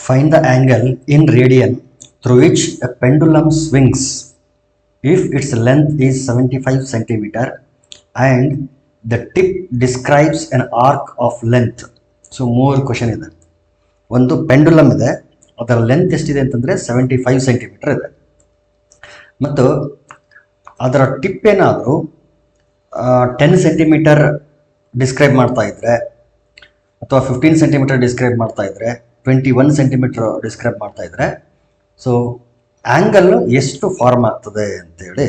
Find the angle in radian through which a pendulum swings if its length is 75 centimeter and the tip describes an arc of length. So 3 question ಇದೆ. ಒಂದು pendulum ಇದೆ, ಅದರ length ಎಷ್ಟಿದೆ ಅಂತಂದರೆ 75 centimetre ಇದೆ, ಮತ್ತು ಅದರ tip ಏನಾದರೂ 10 ಸೆಂಟಿಮೀಟರ್ ಡಿಸ್ಕ್ರೈಬ್ ಮಾಡ್ತಾ ಇದ್ರೆ ಅಥವಾ 15 ಸೆಂಟಿಮೀಟರ್ ಡಿಸ್ಕ್ರೈಬ್ ಮಾಡ್ತಾ ಇದ್ರೆ 21 ಸೆಂಟಿಮೀಟರ್ ಡಿಸ್ಕ್ರೈಬ್ ಮಾಡ್ತಾ ಇದ್ರೆ ಸೊ ಆ್ಯಂಗಲ್ ಎಷ್ಟು ಫಾರ್ಮ್ ಆಗ್ತದೆ ಅಂತೇಳಿ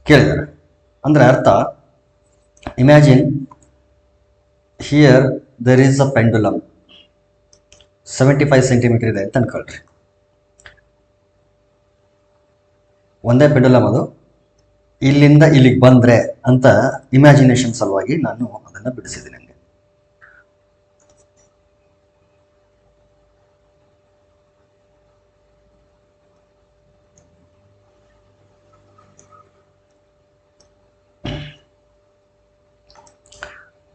ಕೇಳಿದ್ದಾರೆ. ಅಂದರೆ ಅರ್ಥ, imagine here there is a pendulum 75 centimetre ಇದೆ ಅಂತ ಅನ್ಕೊಳ್ರಿ. ಒಂದೇ ಪೆಂಡುಲಮ್, ಅದು ಇಲ್ಲಿಂದ ಇಲ್ಲಿಗೆ ಬಂದರೆ ಅಂತ ಇಮ್ಯಾಜಿನೇಷನ್ ಸಲುವಾಗಿ ನಾನು ಅದನ್ನು ಬಿಡಿಸಿದ್ದೀನಿ.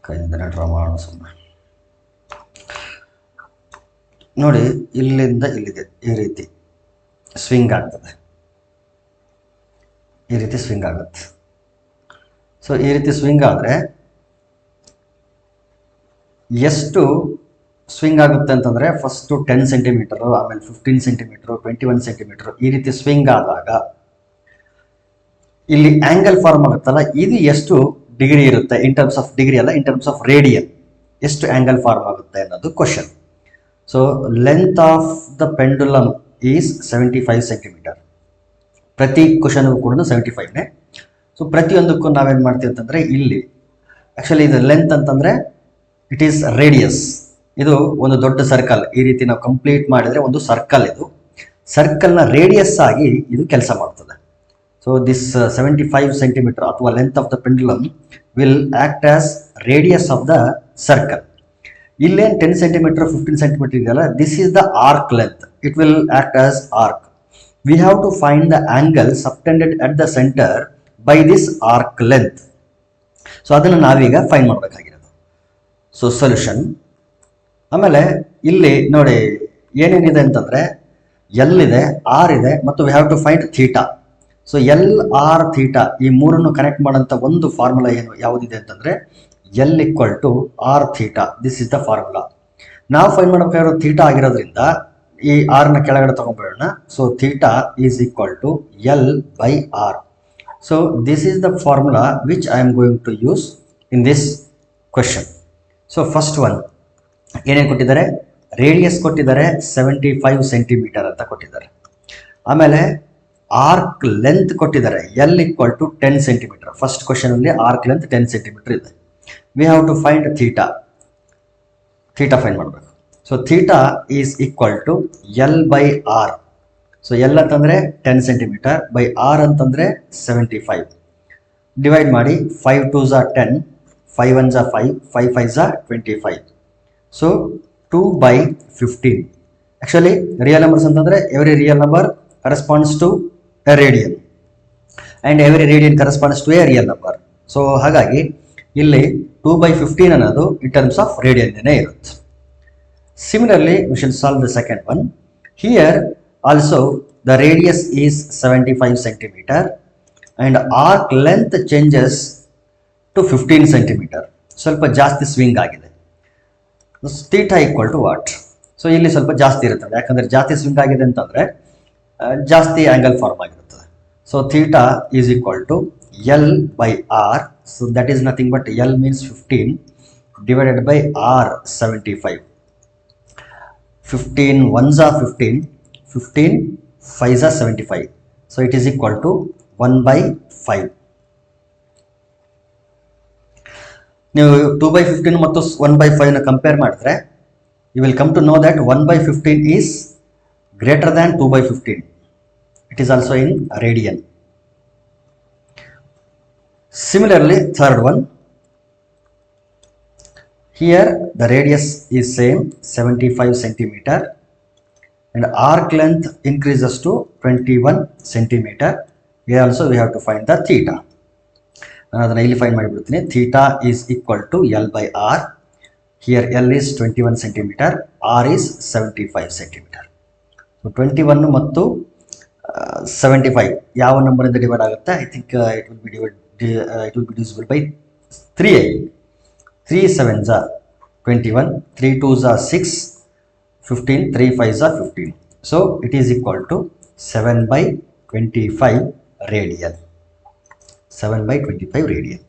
ಕೈಯಿಂದನೇ ಡ್ರಾ ಮಾಡೋಣ ಸುಮ್ಮನೆ. ನೋಡಿ, ಇಲ್ಲಿಂದ ಇಲ್ಲಿಗೆ ಈ ರೀತಿ ಸ್ವಿಂಗ್ ಆಗ್ತದೆ, ಈ ರೀತಿ ಸ್ವಿಂಗ್ ಆಗುತ್ತೆ. ಸೊ ಈ ರೀತಿ ಸ್ವಿಂಗ್ ಆದರೆ ಎಷ್ಟು ಸ್ವಿಂಗ್ ಆಗುತ್ತೆ ಅಂತಂದರೆ ಫಸ್ಟು 10 ಸೆಂಟಿಮೀಟರು, ಆಮೇಲೆ 15 ಸೆಂಟಿಮೀಟರು, 21 ಸೆಂಟಿಮೀಟರು, ಈ ರೀತಿ ಸ್ವಿಂಗ್ ಆದಾಗ ಇಲ್ಲಿ ಆ್ಯಂಗಲ್ ಫಾರ್ಮ್ ಆಗುತ್ತಲ್ಲ, ಇದು ಎಷ್ಟು ಡಿಗ್ರಿ ಇರುತ್ತೆ, ಇನ್ ಟರ್ಮ್ಸ್ ಆಫ್ ಡಿಗ್ರಿ ಅಲ್ಲ, ಇನ್ ಟರ್ಮ್ಸ್ ಆಫ್ ರೇಡಿಯನ್ ಎಷ್ಟು ಆ್ಯಂಗಲ್ ಫಾರ್ಮ್ ಆಗುತ್ತೆ ಅನ್ನೋದು question. So length of the pendulum is 75 centimetre. ಪ್ರತಿ ಕ್ವಶನ್ಗೂ ಕೂಡ 75ನೇ. ಸೊ ಪ್ರತಿಯೊಂದಕ್ಕೂ ನಾವೇನು ಮಾಡ್ತೀವಿ ಅಂತಂದರೆ, ಇಲ್ಲಿ ಆ್ಯಕ್ಚುಲಿ ಇದು ಲೆಂತ್ ಅಂತಂದರೆ ಇಟ್ ಈಸ್ ರೇಡಿಯಸ್. ಇದು ಒಂದು ದೊಡ್ಡ ಸರ್ಕಲ್, ಈ ರೀತಿ ನಾವು ಕಂಪ್ಲೀಟ್ ಮಾಡಿದರೆ ಒಂದು ಸರ್ಕಲ್, ಇದು ಸರ್ಕಲ್ನ ರೇಡಿಯಸ್ ಆಗಿ ಇದು ಕೆಲಸ ಮಾಡ್ತದೆ. So this 75 centimeter ಅಥವಾ length of the pendulum will act as radius of the circle. ಇಲ್ಲೇ 10 centimeter 15 centimeter ಇದೆಯಲ್ಲ, this is the arc length. It will act as arc. We have to find the angle subtended at the center by this arc length. So ಅದನ್ನು ನಾವೀಗ find ಮಾಡಬೇಕಾಗಿರೋದು. So solution, ಆಮೇಲೆ ಇಲ್ಲಿ ನೋಡಿ ಏನೇನಿದೆ ಅಂತಂದರೆ ಎಲ್ ಇದೆ, ಆರ್ ಇದೆ, ಮತ್ತು we have to find theta. So L R theta ಈ ಮೂರನ್ನು ಕನೆಕ್ಟ್ ಮಾಡೋಂಥ ಒಂದು ಫಾರ್ಮುಲಾ ಯಾವುದಿದೆ ಅಂತಂದರೆ L equal to R theta. This is the formula. ನಾವು ಫೈಂಡ್ ಮಾಡಬೇಕಾಗಿರೋ ಥೀಟಾ ಆಗಿರೋದ್ರಿಂದ ಈ ಆರ್ನ ಕೆಳಗಡೆ ತೊಗೊಂಡ್ಬಿಡೋಣ. So theta is equal to L by R. So this is the formula which I am going to use in this question. So first one ಏನೇನು ಕೊಟ್ಟಿದ್ದಾರೆ, radius ಕೊಟ್ಟಿದ್ದಾರೆ 75 ಸೆಂಟಿಮೀಟರ್ ಅಂತ ಕೊಟ್ಟಿದ್ದಾರೆ. ಆಮೇಲೆ ಆರ್ಕ್ ಲೆಂತ್ ಕೊಟ್ಟಿದ್ದಾರೆ, L equal to 10 centimeter. First question ಅಲ್ಲಿ arc length 10 centimeter ಇದೆ. We have to find theta. Theta find ಮಾಡಬೇಕು. So theta is equal to L by R. So L ಅಂತಂದರೆ 10 ಸೆಂಟಿಮೀಟರ್ ಬೈ ಆರ್ ಅಂತಂದರೆ 75. Divide ಮಾಡಿ, 5 2 ಝಾ 10, 5 1 ಝಾ 5, 5 5 ಝಾ 25. So 2 by 15. Actually real numbers ಅಂತಂದರೆ every real number corresponds to a radian and every radian corresponds to a real number. So ಹಾಗಾಗಿ ಇಲ್ಲಿ 2 by 15 ಅನ್ನೋದು ಇನ್ ಟರ್ಮ್ಸ್ ಆಫ್ ರೇಡಿಯನ್ನೇ ಇರುತ್ತೆ. Similarly we shall solve the second one. Here also the radius is 75 centimetre and arc length changes to 15 centimetre. ಸ್ವಲ್ಪ ಜಾಸ್ತಿ swing ಆಗಿದೆ. Theta equal to what? So ಇಲ್ಲಿ ಸ್ವಲ್ಪ ಜಾಸ್ತಿ ಇರುತ್ತೆ, ಯಾಕಂದರೆ ಜಾಸ್ತಿ ಸ್ವಿಂಗ್ ಆಗಿದೆ ಅಂತಂದರೆ ಜಾಸ್ತಿ ಆ್ಯಂಗಲ್ ಫಾರ್ಮ್ ಆಗಿರುತ್ತದೆ. So theta is equal to L by R. So that is nothing but L means 15 divided by R 75. 15 1 ಝಾ 15, 15 5 ಝಾ 75. So it is equal to 1 by 5. ನೀವು 2 by 15 ಮತ್ತು 1 by 5ನ ಕಂಪೇರ್ ಮಾಡಿದ್ರೆ you will come to know that 1 by 15 is greater than 2 by 15. It is also in radian. Similarly, third one. Here the radius is same 75 centimeter and arc length increases to 21 centimeter. Here also we have to find the theta. ನಾನು ಅದನ್ನು ಇಲ್ಲಿ find ಮಾಡಿಬಿಡ್ತೀನಿ. Theta is equal to L by R. Here L is 21 centimeter, R is 75 centimeter. So 21 ಮತ್ತು 75 ಯಾವ number ಇಂದ divide ಆಗುತ್ತೆ? I think it will be divisible by 3. 3 sevens are 21, 3 twos are 6, 15, 3 fives are 15. So it is equal to 7 by 25 radian. 7 by 25 radian.